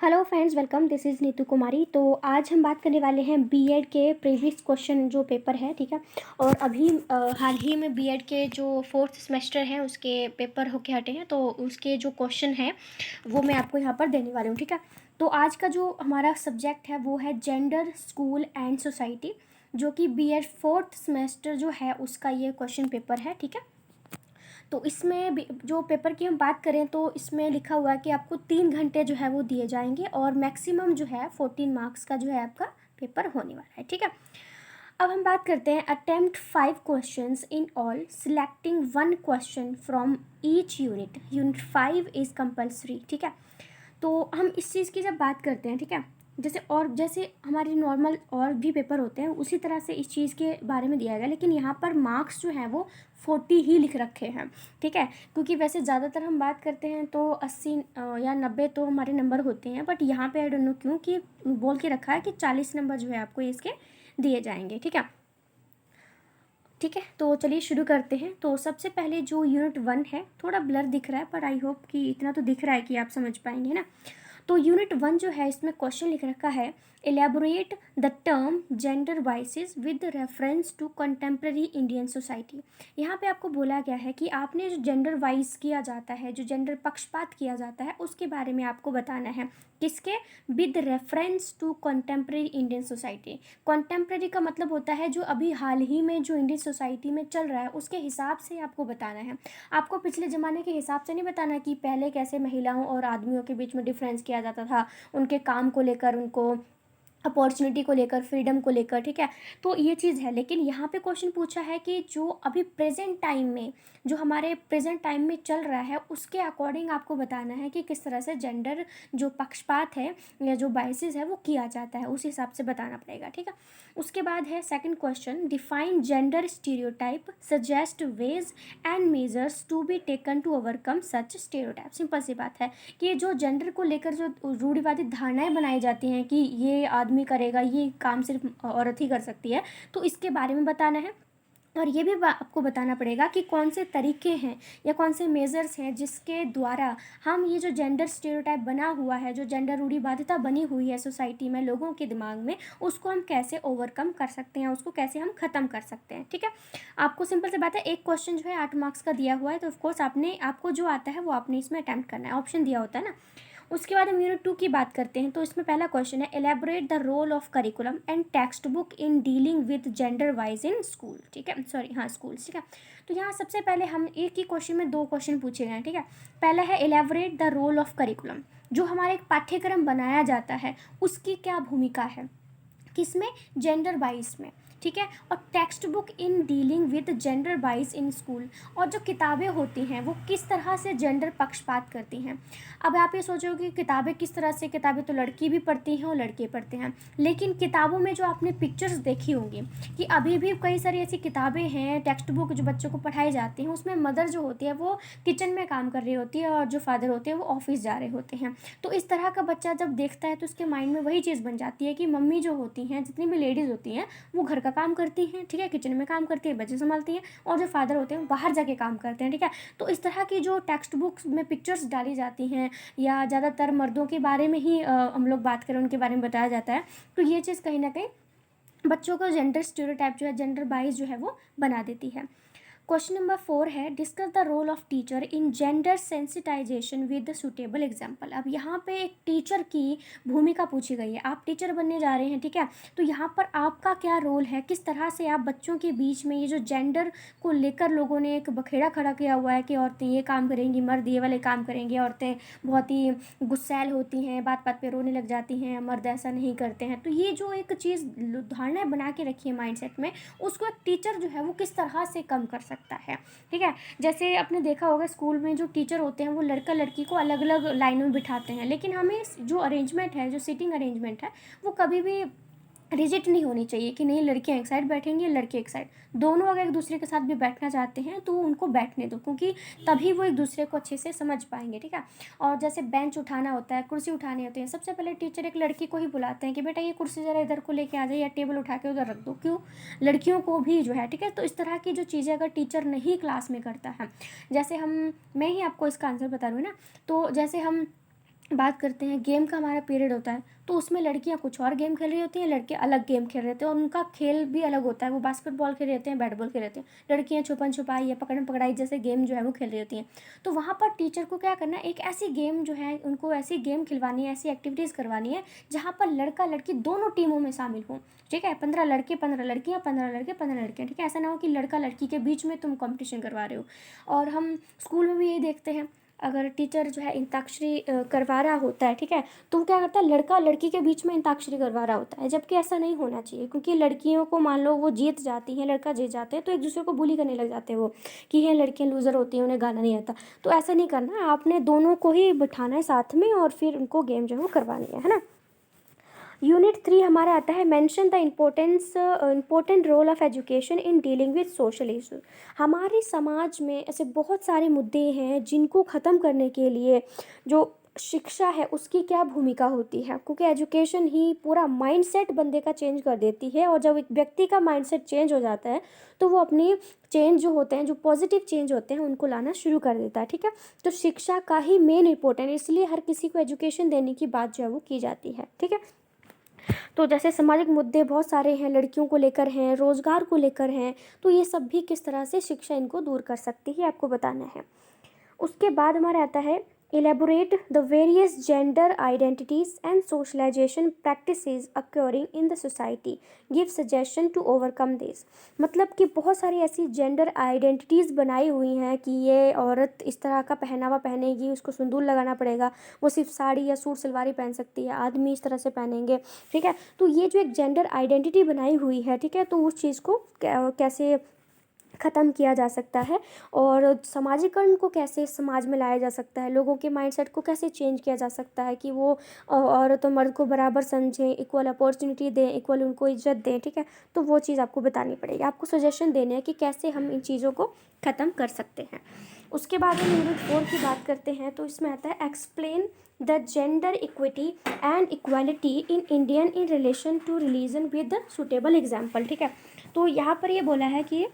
Hello friends, welcome. This is Neetu Kumari. तो आज हम बात करने वाले हैं बीएड के प्रीवियस क्वेश्चन जो पेपर है, ठीक है। और अभी हाल ही में बीएड के जो फोर्थ सेमेस्टर है उसके पेपर होके हटे हैं, तो उसके जो क्वेश्चन हैं वो मैं आपको यहाँ पर देने वाली हूँ, ठीक है। तो आज का जो हमारा सब्जेक्ट है वो है जेंडर, स्कूल एंड सोसाइटी, जो कि बीएड फोर्थ सेमेस्टर जो है उसका ये क्वेश्चन पेपर है, ठीक है। तो इसमें जो पेपर की हम बात करें तो इसमें लिखा हुआ है कि आपको 3 घंटे जो है वो दिए जाएंगे और मैक्सिमम जो है 14 मार्क्स का जो है आपका पेपर होने वाला है, ठीक है। अब हम बात करते हैं attempt 5 questions in all, selecting 1 question from each unit. Unit 5 is compulsory, ठीक है। तो हम इस चीज़ की जब बात करते हैं, ठीक है, जैसे हमारे नॉर्मल और भी पेपर होते हैं उसी तरह से इस चीज़ के बारे में दिया गया, लेकिन यहाँ पर मार्क्स जो हैं वो 40 ही लिख रखे हैं, ठीक है। क्योंकि वैसे ज़्यादातर हम बात करते हैं तो 80 या 90 तो हमारे नंबर होते हैं, बट यहाँ पे आई डोंट नो क्यों कि बोल के रखा है कि 40 नंबर जो है आपको इसके दिए जाएंगे, ठीक है। ठीक है, तो चलिए शुरू करते हैं। तो सबसे पहले जो यूनिट 1 है, थोड़ा ब्लर दिख रहा है पर आई होप कि इतना तो दिख रहा है कि आप समझ पाएंगे ना। तो यूनिट 1 जो है इसमें क्वेश्चन लिख रखा है, elaborate the term gender biases with reference to contemporary Indian society. यहाँ पे आपको बोला गया है कि आपने जो जेंडर वाइज किया जाता है, जो जेंडर पक्षपात किया जाता है, उसके बारे में आपको बताना है। किसके? With reference to contemporary Indian society. Contemporary का मतलब होता है जो अभी हाल ही में जो इंडियन सोसाइटी में चल रहा है उसके हिसाब से आपको बताना है। आपको पिछले ज़माने के हिसाब से नहीं बताना कि पहले कैसे महिलाओं और आदमियों के बीच में डिफरेंस किया जाता था, उनके काम को लेकर, उनको अपॉर्चुनिटी को लेकर, फ्रीडम को लेकर, ठीक है। तो ये चीज़ है, लेकिन यहाँ पे क्वेश्चन पूछा है कि जो अभी प्रेजेंट टाइम में, जो हमारे प्रेजेंट टाइम में चल रहा है उसके अकॉर्डिंग आपको बताना है कि किस तरह से जेंडर जो पक्षपात है या जो बाइसेस है वो किया जाता है, उस हिसाब से बताना पड़ेगा, ठीक है। उसके बाद है second question, define gender stereotype, suggest ways and measures to be taken to overcome such stereotype. Simple सी बात है कि जो जेंडर को लेकर जो रूढ़िवादी धारणाएं बनाई जाती हैं कि ये आदमी करेगा, ये काम सिर्फ औरत ही कर सकती है, तो इसके बारे में बताना है। और ये भी आपको बताना पड़ेगा कि कौन से तरीके हैं या कौन से मेजर्स हैं जिसके द्वारा हम ये जो जेंडर स्टीरियोटाइप बना हुआ है, जो जेंडर रूढ़िवादिता बनी हुई है सोसाइटी में, लोगों के दिमाग में, उसको हम कैसे ओवरकम कर सकते हैं, उसको कैसे हम ख़त्म कर सकते हैं, ठीक है। आपको सिंपल से बात है, एक क्वेश्चन जो है 8 मार्क्स का दिया हुआ है, तो ऑफकोर्स आपको जो आता है वो आपने इसमें अटैम्प्ट करना है, ऑप्शन दिया होता है ना। उसके बाद हम यूनिट 2 की बात करते हैं। तो इसमें पहला क्वेश्चन है, elaborate the role of curriculum and text book in dealing with gender bias in school, ठीक है, सॉरी हाँ स्कूल्स, ठीक है। तो यहाँ सबसे पहले हम एक ही क्वेश्चन में 2 क्वेश्चन पूछे गए हैं, ठीक है। पहला है elaborate the role of curriculum, जो हमारा एक पाठ्यक्रम बनाया जाता है उसकी क्या भूमिका है, किसमें? जेंडर वाइज में, ठीक है। और text book in dealing with gender bias in school, और जो किताबें होती हैं वो किस तरह से जेंडर पक्षपात करती हैं। अब आप ये सोचोगे कि किताबें किस तरह से, किताबें तो लड़की भी पढ़ती हैं और लड़के पढ़ते हैं, लेकिन किताबों में जो आपने पिक्चर्स देखी होंगी कि अभी भी कई सारी ऐसी किताबें हैं, टेक्स्ट बुक जो बच्चों को पढ़ाई जाती हैं, उसमें मदर जो होती है वो किचन में काम कर रही होती है और जो फादर होते हैं वो ऑफिस जा रहे होते हैं। तो इस तरह का बच्चा जब देखता है तो उसके माइंड में वही चीज़ बन जाती है कि मम्मी जो होती हैं, जितनी भी लेडीज़ होती हैं, वो घर का काम करती हैं, ठीक है, किचन में काम करती है, बच्चे संभालती हैं, और जो फादर होते हैं बाहर जाके काम करते हैं, ठीक है। तो इस तरह की जो टेक्स्ट बुक्स में पिक्चर्स डाली जाती हैं या ज़्यादातर मर्दों के बारे में ही हम लोग बात करें, उनके बारे में बताया जाता है, तो ये चीज़ कहीं ना कहीं बच्चों को जेंडर स्टीरियोटाइप जो है, जेंडर बाइज जो है वो बना देती है। क्वेश्चन नंबर 4 है, discuss the role of teacher in gender sensitisation with suitable example. अब यहाँ पे एक टीचर की भूमिका पूछी गई है, आप टीचर बनने जा रहे हैं, ठीक है। तो यहाँ पर आपका क्या रोल है, किस तरह से आप बच्चों के बीच में ये जो जेंडर को लेकर लोगों ने एक बखेड़ा खड़ा किया हुआ है कि औरतें ये काम करेंगी, मर्द ये वाले काम करेंगे, औरतें बहुत ही गुस्सैल होती हैं, बात बात पे रोने लग जाती हैं, मर्द ऐसा नहीं करते हैं। तो ये जो एक चीज़ धारणा बना के रखी है माइंडसेट में, उसको एक टीचर जो है वो किस तरह से कम कर सकता है, ठीक है। जैसे आपने देखा होगा स्कूल में जो टीचर होते हैं वो लड़का लड़की को अलग अलग लाइनों में बिठाते हैं, लेकिन हमें जो अरेंजमेंट है, जो सीटिंग अरेंजमेंट है, वो कभी भी रिजिट नहीं होनी चाहिए कि नहीं लड़कियां एक साइड बैठेंगी लड़के एक साइड। दोनों अगर एक दूसरे के साथ भी बैठना चाहते हैं तो उनको बैठने दो, क्योंकि तभी वो एक दूसरे को अच्छे से समझ पाएंगे, ठीक है। और जैसे बेंच उठाना होता है, कुर्सी उठानी होती है, सबसे पहले टीचर एक लड़की को ही बुलाते हैं कि बेटा ये कुर्सी ज़रा इधर को लेके आ जाए या टेबल उठा के उधर रख दो, क्यों? लड़कियों को भी जो है, ठीक है। तो इस तरह की जो चीज़ें अगर टीचर नहीं क्लास में करता है, जैसे मैं ही आपको इसका आंसर बता रही हूँ ना, तो जैसे हम बात करते हैं गेम का, हमारा पीरियड होता है तो उसमें लड़कियां कुछ और गेम खेल रही होती हैं, लड़के अलग गेम खेल रहे होते हैं और उनका खेल भी अलग होता है। वो बास्केटबॉल खेल रहे होते हैं, बैट बॉल खेल रहे होते हैं, लड़कियां छुपन छुपाई या पकड़न पकड़ाई जैसे गेम जो है वो खेल रही होती हैं। तो वहाँ पर टीचर को क्या करना है, एक ऐसी गेम जो है उनको ऐसी गेम खिलवानी है, ऐसी एक्टिविटीज़ करवानी है जहाँ पर लड़का लड़की दोनों टीमों में शामिल हों। ठीक है, 15 लड़के 15 लड़कियाँ, 15 लड़के 15 लड़कियाँ। ठीक है, ऐसा ना हो कि लड़का लड़की के बीच में तुम कंपटीशन करवा रहे हो। और हम स्कूल में भी यही देखते हैं, अगर टीचर जो है अंताक्षरी करवा रहा होता है, ठीक है, तो वो क्या करता है, लड़का लड़की के बीच में अंताक्षरी करवा रहा होता है, जबकि ऐसा नहीं होना चाहिए। क्योंकि लड़कियों को मान लो वो जीत जाती हैं, लड़का जीत जाते हैं, तो एक दूसरे को बुली करने लग जाते हैं वो, कि ये लड़कियां लूज़र होती हैं, उन्हें गाना नहीं आता। तो ऐसा नहीं करना है, आपने दोनों को ही बिठाना है साथ में और फिर उनको गेम जो है वो करवानी है ना। यूनिट 3 हमारा आता है mention the important role of education in dealing with social issues. हमारे समाज में ऐसे बहुत सारे मुद्दे हैं जिनको ख़त्म करने के लिए जो शिक्षा है उसकी क्या भूमिका होती है, क्योंकि एजुकेशन ही पूरा माइंडसेट बंदे का चेंज कर देती है। और जब एक व्यक्ति का माइंडसेट चेंज हो जाता है तो वो अपनी चेंज जो होते हैं, जो पॉजिटिव चेंज होते हैं, उनको लाना शुरू कर देता है। ठीक है, तो शिक्षा का ही मेन इम्पोर्टेंट, इसलिए हर किसी को एजुकेशन देने की बात जो है वो की जाती है। ठीक है, तो जैसे सामाजिक मुद्दे बहुत सारे हैं, लड़कियों को लेकर हैं, रोज़गार को लेकर हैं, तो ये सब भी किस तरह से शिक्षा इनको दूर कर सकती है आपको बताना है। उसके बाद हमारा आता है elaborate the various gender identities and socialization practices occurring in the society, give suggestion to overcome this। मतलब कि बहुत सारी ऐसी जेंडर आइडेंटिटीज़ बनाई हुई हैं कि ये औरत इस तरह का पहनावा पहनेगी, उसको सिंदूर लगाना पड़ेगा, वो सिर्फ साड़ी या सूट सलवार ही पहन सकती है, आदमी इस तरह से पहनेंगे। ठीक है, तो ये जो एक जेंडर आइडेंटिटी बनाई हुई है, ठीक है, तो उस चीज़ को कैसे ख़त्म किया जा सकता है और समाजीकरण को कैसे समाज में लाया जा सकता है, लोगों के माइंडसेट को कैसे चेंज किया जा सकता है कि वो औरत और मर्द को बराबर समझें, इक्वल अपॉर्चुनिटी दें, इक्वल उनको इज्जत दें। ठीक है, तो वो चीज़ आपको बतानी पड़ेगी, आपको सजेशन देने हैं कि कैसे हम इन चीज़ों को ख़त्म कर सकते हैं। उसके बाद हम यूनिट 4 की बात करते हैं, तो इसमें आता है explain the gender equity and equality in Indian in relation to religion with the suitable example. ठीक है, तो यहाँ पर ये बोला है कि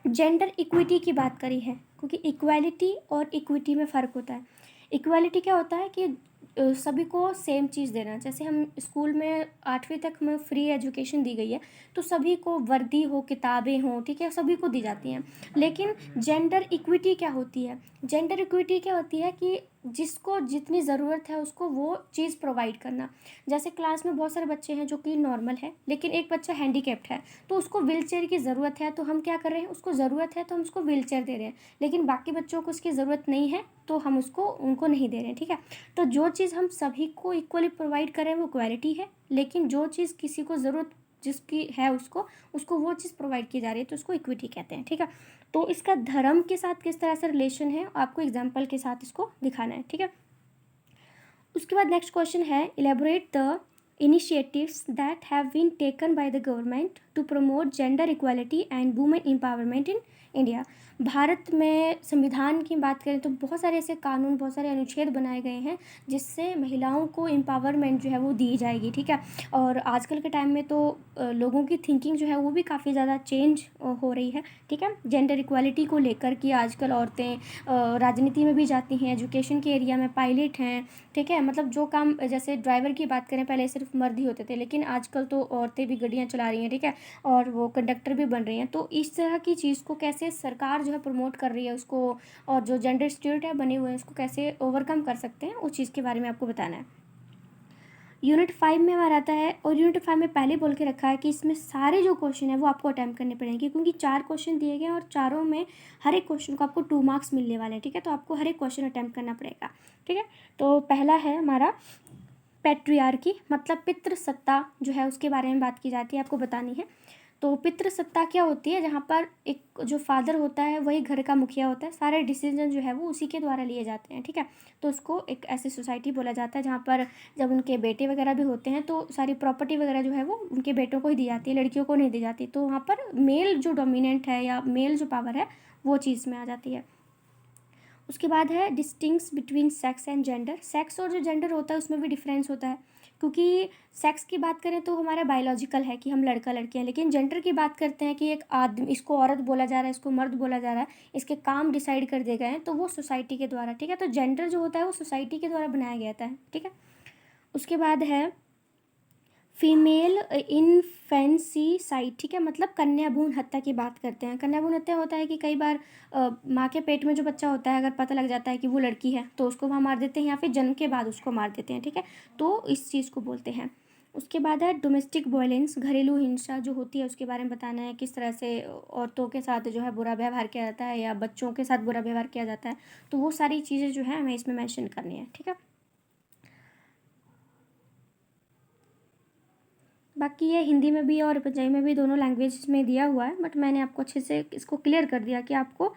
जेंडर इक्विटी की बात करी है, क्योंकि इक्वालिटी और इक्विटी में फ़र्क होता है। इक्वालिटी क्या होता है कि सभी को सेम चीज़ देना। जैसे हम स्कूल में 8वीं तक में फ्री एजुकेशन दी गई है, तो सभी को वर्दी हो, किताबें हों, ठीक है, सभी को दी जाती हैं। लेकिन जेंडर इक्विटी क्या होती है, जेंडर इक्विटी क्या होती है कि जिसको जितनी ज़रूरत है उसको वो चीज़ प्रोवाइड करना। जैसे क्लास में बहुत सारे बच्चे हैं जो कि नॉर्मल है, लेकिन एक बच्चा हैंडीकैप्ड है, तो उसको व्हीलचेयर की ज़रूरत है, तो हम क्या कर रहे हैं, उसको ज़रूरत है तो हम उसको व्हीलचेयर दे रहे हैं। लेकिन बाकी बच्चों को उसकी ज़रूरत नहीं है तो हम उनको नहीं दे रहे हैं। ठीक है, तो जो चीज़ हम सभी को इक्वली प्रोवाइड करें वो क्वालिटी है, लेकिन जो चीज़ किसी को ज़रूरत जिसकी है उसको वो चीज़ प्रोवाइड की जा रही है, तो उसको इक्विटी कहते हैं। ठीक है, तो इसका धर्म के साथ किस तरह से रिलेशन है आपको एग्जाम्पल के साथ इसको दिखाना है। ठीक है, उसके बाद नेक्स्ट क्वेश्चन है elaborate the initiatives that have been taken by the government to promote gender equality and women empowerment in India. Bharat में संविधान की बात करें तो बहुत सारे ऐसे कानून, बहुत सारे अनुच्छेद बनाए गए हैं जिससे महिलाओं को एम्पावरमेंट जो है वो दी जाएगी। ठीक है, और आजकल के टाइम में तो लोगों की थिंकिंग जो है वो भी काफ़ी ज़्यादा चेंज हो रही है। ठीक है, जेंडर इक्वालिटी को लेकर कि आजकल औरतें राजनीति में भी जाती हैं, एजुकेशन के एरिया में पायलट हैं। ठीक है, मतलब जो काम, जैसे ड्राइवर की बात करें, पहले सिर्फ मर्द ही होते थे, लेकिन आजकल तो औरतें भी गाड़ियाँ चला रही हैं। ठीक है, और वो कंडक्टर भी बन रही हैं। तो इस तरह की चीज़ को कैसे सरकार जो है प्रमोट कर रही है उसको, और जो जेंडर स्टीरियोटाइप बने हुए हैं उसको कैसे ओवरकम कर सकते हैं, उस चीज़ के बारे में आपको बताना है। यूनिट 5 में हमारा आता है, और यूनिट 5 में पहले बोल के रखा है कि इसमें सारे जो क्वेश्चन है वो आपको अटैम्प्ट करने पड़ेंगे, क्योंकि 4 क्वेश्चन दिए गए हैं और चारों में हर एक क्वेश्चन को आपको 2 मार्क्स मिलने वाले हैं। ठीक है, तो आपको हर एक क्वेश्चन अटैम्प्ट करना पड़ेगा। ठीक है, तो पहला है हमारा पैट्रियार्की, मतलब पितृसत्ता जो है उसके बारे में बात की जाती है, आपको बतानी है। तो पितृसत्ता क्या होती है, जहाँ पर एक जो फादर होता है वही घर का मुखिया होता है, सारे डिसीजन जो है वो उसी के द्वारा लिए जाते हैं। ठीक है, तो उसको एक ऐसी सोसाइटी बोला जाता है जहाँ पर जब उनके बेटे वगैरह भी होते हैं तो सारी प्रॉपर्टी वगैरह जो है वो उनके बेटों को ही दी जाती है, लड़कियों को नहीं दी जाती। तो वहाँ पर मेल जो डोमिनेंट है या मेल जो पावर है वो चीज़ में आ जाती है। उसके बाद है distinction between sex and gender. Sex और जो जेंडर होता है उसमें भी डिफरेंस होता है, क्योंकि सेक्स की बात करें तो हमारा बायोलॉजिकल है कि हम लड़का लड़की हैं, लेकिन जेंडर की बात करते हैं कि एक आदमी, इसको औरत बोला जा रहा है, इसको मर्द बोला जा रहा है, इसके काम डिसाइड कर दिए गए हैं, तो वो सोसाइटी के द्वारा, ठीक है। तो जेंडर जो होता है वो सोसाइटी के द्वारा बनाया गया था, ठीक है। उसके बाद है फीमेल इनफेंसीसाइड, ठीक है, मतलब कन्या भ्रूण हत्या की बात करते हैं। कन्या भ्रूण हत्या होता है कि कई बार माँ के पेट में जो बच्चा होता है, अगर पता लग जाता है कि वो लड़की है तो उसको वहाँ मार देते हैं, या फिर जन्म के बाद उसको मार देते हैं, ठीक है। तो इस चीज़ को बोलते हैं। उसके बाद है डोमेस्टिक वायलेंस, घरेलू हिंसा जो होती है उसके बारे में बताना है, किस तरह से औरतों के साथ जो है बुरा व्यवहार किया जाता है या बच्चों के साथ बुरा व्यवहार किया जाता है, तो वो सारी चीज़ें जो है हमें इसमें मेंशन करनी है, ठीक है। बाकी ये हिंदी में भी और पंजाबी में भी दोनों लैंग्वेज में दिया हुआ है, बट मैंने आपको अच्छे से इसको क्लियर कर दिया कि आपको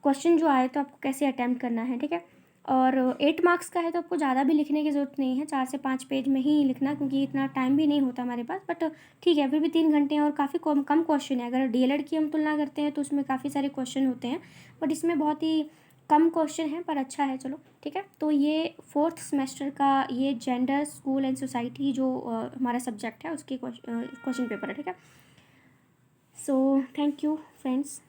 क्वेश्चन जो आए तो आपको कैसे अटैम्प्ट करना है, ठीक है। और 8 मार्क्स का है तो आपको ज़्यादा भी लिखने की ज़रूरत नहीं है, 4 से 5 पेज में ही लिखना, क्योंकि इतना टाइम भी नहीं होता हमारे पास, बट ठीक है, फिर भी 3 घंटे हैं और काफ़ी कम कम क्वेश्चन है। अगर डीएलएड की हम तुलना करते हैं तो उसमें काफ़ी सारे क्वेश्चन होते हैं, बट इसमें बहुत ही कम क्वेश्चन है, पर अच्छा है, चलो ठीक है। तो ये 4th सेमेस्टर का ये जेंडर स्कूल एंड सोसाइटी जो हमारा सब्जेक्ट है उसके क्वेश्चन पेपर है, ठीक है। So thank you friends.